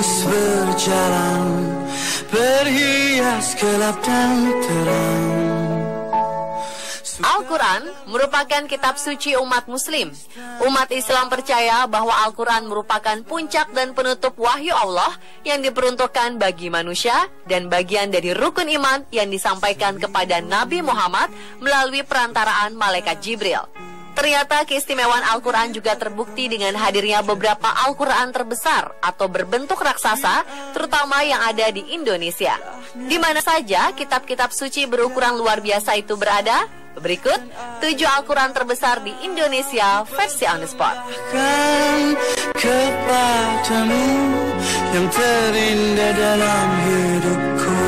terus berjalan, berhias gelap dan terang. Al-Quran merupakan kitab suci umat muslim. Umat Islam percaya bahwa Al-Quran merupakan puncak dan penutup wahyu Allah yang diperuntukkan bagi manusia dan bagian dari rukun iman yang disampaikan kepada Nabi Muhammad melalui perantaraan malaikat Jibril. Ternyata keistimewaan Al-Quran juga terbukti dengan hadirnya beberapa Al-Quran terbesar atau berbentuk raksasa, terutama yang ada di Indonesia. Di mana saja kitab-kitab suci berukuran luar biasa itu berada? Berikut 7 Al-Quran terbesar di Indonesia versi On The Spot. Kepadamu yang terindah dalam hidupku,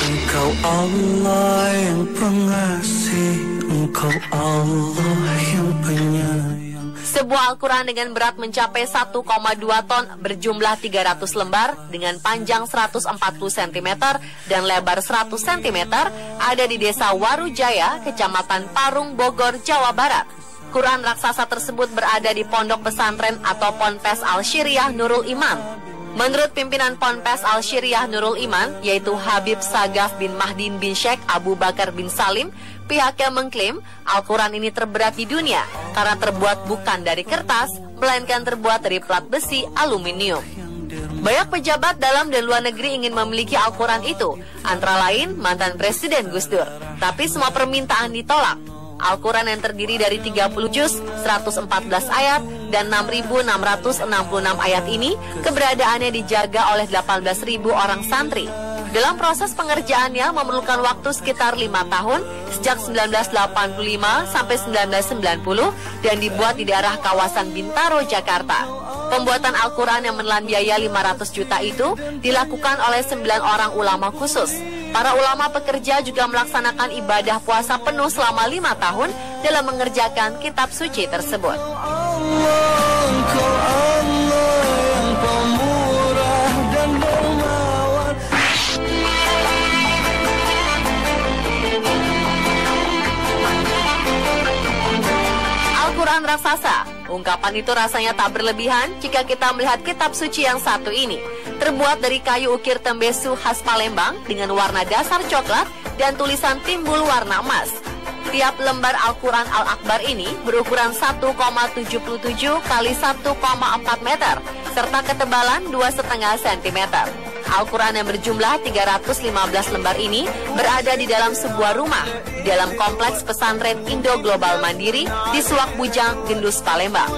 Engkau Allah yang pengasih, Engkau Allah yang penyayang. Sebuah Al-Quran dengan berat mencapai 1,2 ton berjumlah 300 lembar dengan panjang 140 cm dan lebar 100 cm ada di Desa Warujaya, Kecamatan Parung, Bogor, Jawa Barat. Quran raksasa tersebut berada di pondok pesantren atau Ponpes Al-Syiriah Nurul Iman. Menurut pimpinan Ponpes Al-Syiriah Nurul Iman, yaitu Habib Sagaf bin Mahdin bin Sheikh Abu Bakar bin Salim, pihaknya mengklaim Al-Quran ini terberat di dunia karena terbuat bukan dari kertas, melainkan terbuat dari plat besi aluminium. Banyak pejabat dalam dan luar negeri ingin memiliki Al-Quran itu, antara lain mantan Presiden Gus Dur. Tapi semua permintaan ditolak. Al-Quran yang terdiri dari 30 juz, 114 ayat, dan 6.666 ayat ini keberadaannya dijaga oleh 18.000 orang santri. Dalam proses pengerjaannya memerlukan waktu sekitar 5 tahun sejak 1985 sampai 1990 dan dibuat di daerah kawasan Bintaro, Jakarta. Pembuatan Al-Quran yang menelan biaya 500 juta itu dilakukan oleh 9 orang ulama khusus. Para ulama pekerja juga melaksanakan ibadah puasa penuh selama 5 tahun dalam mengerjakan kitab suci tersebut. Al-Quran raksasa. Ungkapan itu rasanya tak berlebihan jika kita melihat kitab suci yang satu ini. Terbuat dari kayu ukir tembesu khas Palembang dengan warna dasar coklat dan tulisan timbul warna emas. Tiap lembar Al-Quran Al-Akbar ini berukuran 1,77 kali 1,4 meter serta ketebalan 2,5 cm. Al-Quran yang berjumlah 315 lembar ini berada di dalam sebuah rumah di dalam kompleks pesantren Indo Global Mandiri di Suak Bujang, Gendus, Palembang.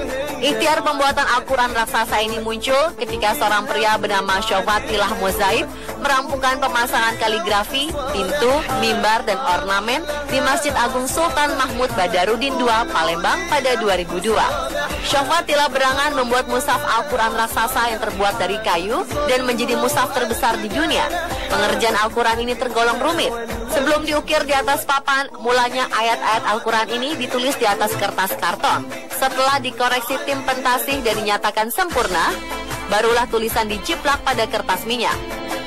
Ikhtiar pembuatan Al-Quran raksasa ini muncul ketika seorang pria bernama Syofatilah Mozaib merampungkan pemasangan kaligrafi, pintu, mimbar, dan ornamen di Masjid Agung Sultan Mahmud Badarudin II, Palembang pada 2002. Syofatilah berangan membuat mushaf Al-Quran raksasa yang terbuat dari kayu dan menjadi mushaf terbesar di dunia. Pengerjaan Al-Quran ini tergolong rumit. Sebelum diukir di atas papan, mulanya ayat-ayat Al-Quran ini ditulis di atas kertas karton. Setelah dikoreksi tim pentasih dan dinyatakan sempurna, barulah tulisan dijiplak pada kertas minyak.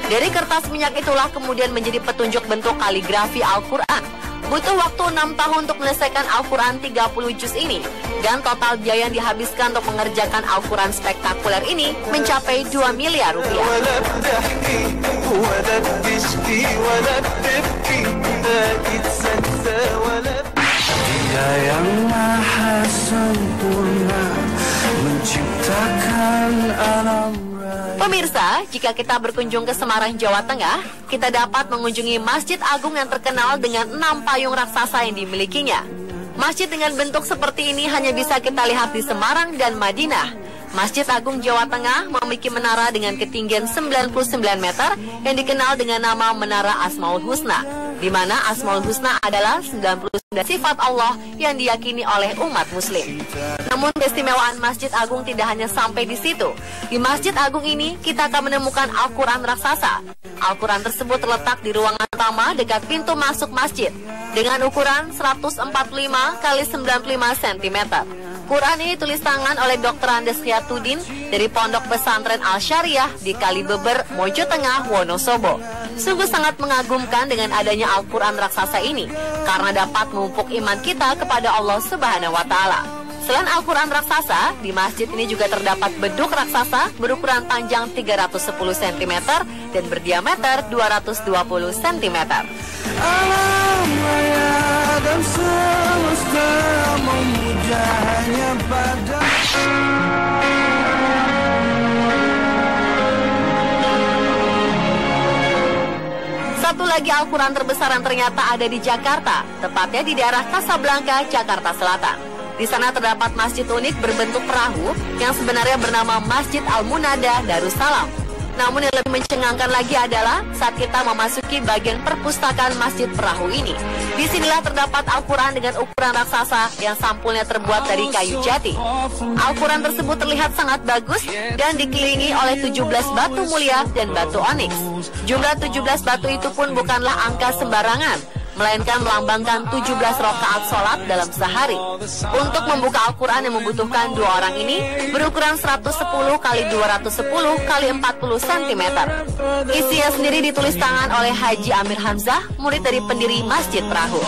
Dari kertas minyak itulah kemudian menjadi petunjuk bentuk kaligrafi Al-Quran. Butuh waktu 6 tahun untuk menyelesaikan Al-Quran 30 juz ini. Dan total biaya yang dihabiskan untuk mengerjakan Al-Quran spektakuler ini mencapai 2 miliar rupiah. Dia yang maha sempurna menciptakan alam raya. Pemirsa, jika kita berkunjung ke Semarang, Jawa Tengah, kita dapat mengunjungi Masjid Agung yang terkenal dengan 6 payung raksasa yang dimilikinya. Masjid dengan bentuk seperti ini hanya bisa kita lihat di Semarang dan Madinah. Masjid Agung Jawa Tengah memiliki menara dengan ketinggian 99 meter yang dikenal dengan nama Menara Asmaul Husna, di mana Asmaul Husna adalah 99 sifat Allah yang diyakini oleh umat muslim. Namun keistimewaan Masjid Agung tidak hanya sampai di situ. Di Masjid Agung ini kita akan menemukan Al-Quran raksasa. Al-Quran tersebut terletak di ruangan utama dekat pintu masuk masjid dengan ukuran 145 kali 95 cm. Quran ini tulis tangan oleh Dr. Andes Khiyatuddin dari Pondok Pesantren Al-Syariah di Kalibeber, Mojo Tengah, Wonosobo. Sungguh sangat mengagumkan dengan adanya Al-Quran raksasa ini karena dapat memupuk iman kita kepada Allah Subhanahu wa Ta'ala. Selain Al-Quran raksasa, di masjid ini juga terdapat beduk raksasa berukuran panjang 310 cm dan berdiameter 220 cm. Alam raya dan semesta memujanya pada. Satu lagi Al-Quran terbesar yang ternyata ada di Jakarta, tepatnya di daerah Kasablanka, Jakarta Selatan. Di sana terdapat masjid unik berbentuk perahu yang sebenarnya bernama Masjid Al-Munada Darussalam. Namun yang lebih mencengangkan lagi adalah saat kita memasuki bagian perpustakaan masjid perahu ini. Disinilah terdapat Al-Quran dengan ukuran raksasa yang sampulnya terbuat dari kayu jati. Al-Quran tersebut terlihat sangat bagus dan dikelilingi oleh 17 batu mulia dan batu oniks. Jumlah 17 batu itu pun bukanlah angka sembarangan, melainkan melambangkan 17 rakaat sholat dalam sehari. Untuk membuka Al-Quran yang membutuhkan 2 orang ini berukuran 110 x 210 x 40 cm. Isinya sendiri ditulis tangan oleh Haji Amir Hamzah, murid dari pendiri Masjid Perahu.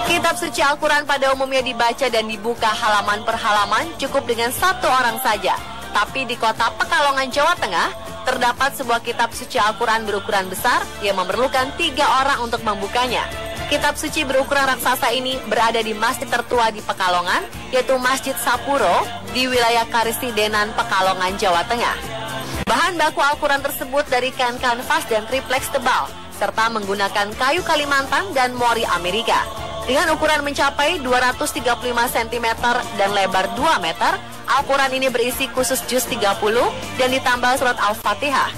Kitab suci Al-Quran pada umumnya dibaca dan dibuka halaman per halaman cukup dengan 1 orang saja. Tapi di kota Pekalongan, Jawa Tengah, terdapat sebuah kitab suci Al-Quran berukuran besar yang memerlukan 3 orang untuk membukanya. Kitab suci berukuran raksasa ini berada di masjid tertua di Pekalongan, yaitu Masjid Sapuro di wilayah Karisidenan, Pekalongan, Jawa Tengah. Bahan baku Al-Quran tersebut dari kain kanvas dan triplex tebal, serta menggunakan kayu Kalimantan dan mori Amerika. Dengan ukuran mencapai 235 cm dan lebar 2 meter, Al-Quran ini berisi khusus juz 30 dan ditambah surat Al-Fatihah.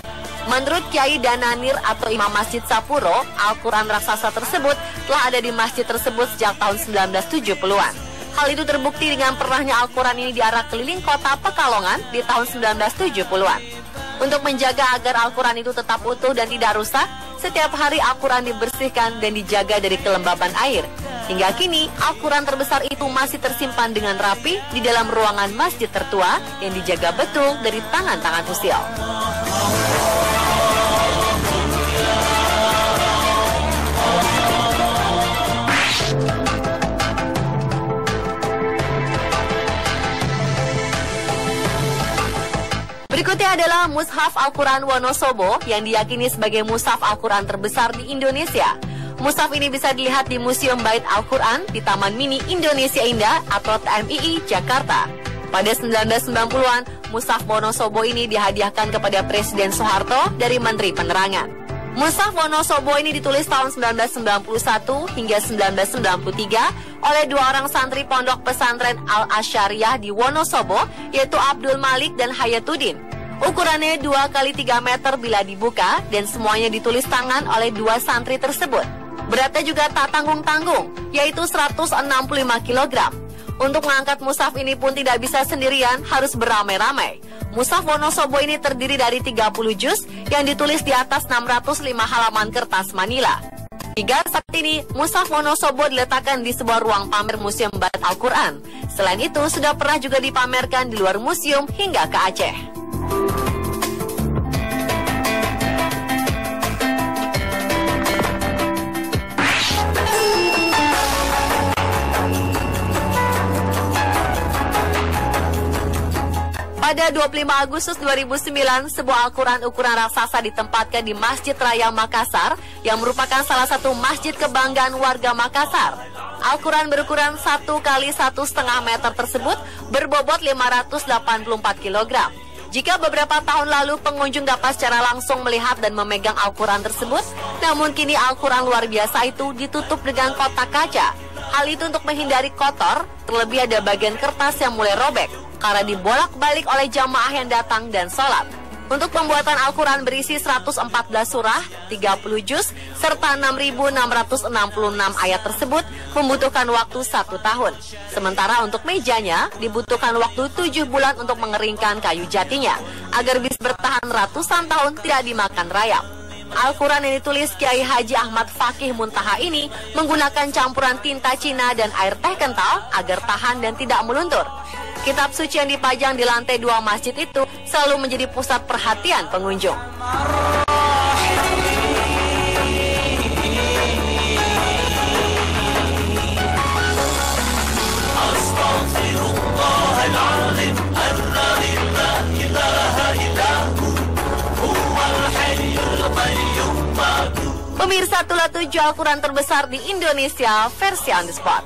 Menurut Kiai Dananir atau Imam Masjid Sapuro, Al-Quran raksasa tersebut telah ada di masjid tersebut sejak tahun 1970-an. Hal itu terbukti dengan pernahnya Al-Quran ini diarak keliling kota Pekalongan di tahun 1970-an. Untuk menjaga agar Al-Quran itu tetap utuh dan tidak rusak, setiap hari Al-Quran dibersihkan dan dijaga dari kelembaban air. Hingga kini, Al-Quran terbesar itu masih tersimpan dengan rapi di dalam ruangan masjid tertua yang dijaga betul dari tangan-tangan usil. Berikutnya adalah Mushaf Al-Quran Wonosobo yang diyakini sebagai mushaf Al-Quran terbesar di Indonesia. Mushaf ini bisa dilihat di Museum Bait Al-Quran di Taman Mini Indonesia Indah atau TMII Jakarta. Pada 1990-an, Mushaf Wonosobo ini dihadiahkan kepada Presiden Soeharto dari Menteri Penerangan. Mushaf Wonosobo ini ditulis tahun 1991 hingga 1993 oleh 2 orang santri pondok pesantren Al-Asyariah di Wonosobo, yaitu Abdul Malik dan Hayatuddin. Ukurannya 2 x 3 meter bila dibuka dan semuanya ditulis tangan oleh 2 santri tersebut. Beratnya juga tak tanggung-tanggung, yaitu 165 kg. Untuk mengangkat mushaf ini pun tidak bisa sendirian, harus beramai-ramai. Mushaf Wonosobo ini terdiri dari 30 juz yang ditulis di atas 605 halaman kertas manila. Hingga saat ini, Mushaf Wonosobo diletakkan di sebuah ruang pamer Museum Bait Al-Quran. Selain itu, sudah pernah juga dipamerkan di luar museum hingga ke Aceh. Pada 25 Agustus 2009, sebuah Al-Quran ukuran raksasa ditempatkan di Masjid Raya Makassar yang merupakan salah satu masjid kebanggaan warga Makassar. Al-Quran berukuran 1 x 1,5 meter tersebut berbobot 584 kg. Jika beberapa tahun lalu pengunjung dapat secara langsung melihat dan memegang Al-Quran tersebut, namun kini Al-Quran luar biasa itu ditutup dengan kotak kaca. Hal itu untuk menghindari kotor, terlebih ada bagian kertas yang mulai robek karena dibolak-balik oleh jamaah yang datang dan sholat. Untuk pembuatan Al-Quran berisi 114 surah, 30 juz, serta 6.666 ayat tersebut membutuhkan waktu 1 tahun. Sementara untuk mejanya dibutuhkan waktu 7 bulan untuk mengeringkan kayu jatinya, agar bisa bertahan ratusan tahun tidak dimakan rayap. Al-Quran yang ditulis Kiai Haji Ahmad Fakih Muntaha ini menggunakan campuran tinta Cina dan air teh kental agar tahan dan tidak meluntur. Kitab suci yang dipajang di lantai 2 masjid itu selalu menjadi pusat perhatian pengunjung. Pemirsa, itulah 7 Al-Quran terbesar di Indonesia versi On The Spot.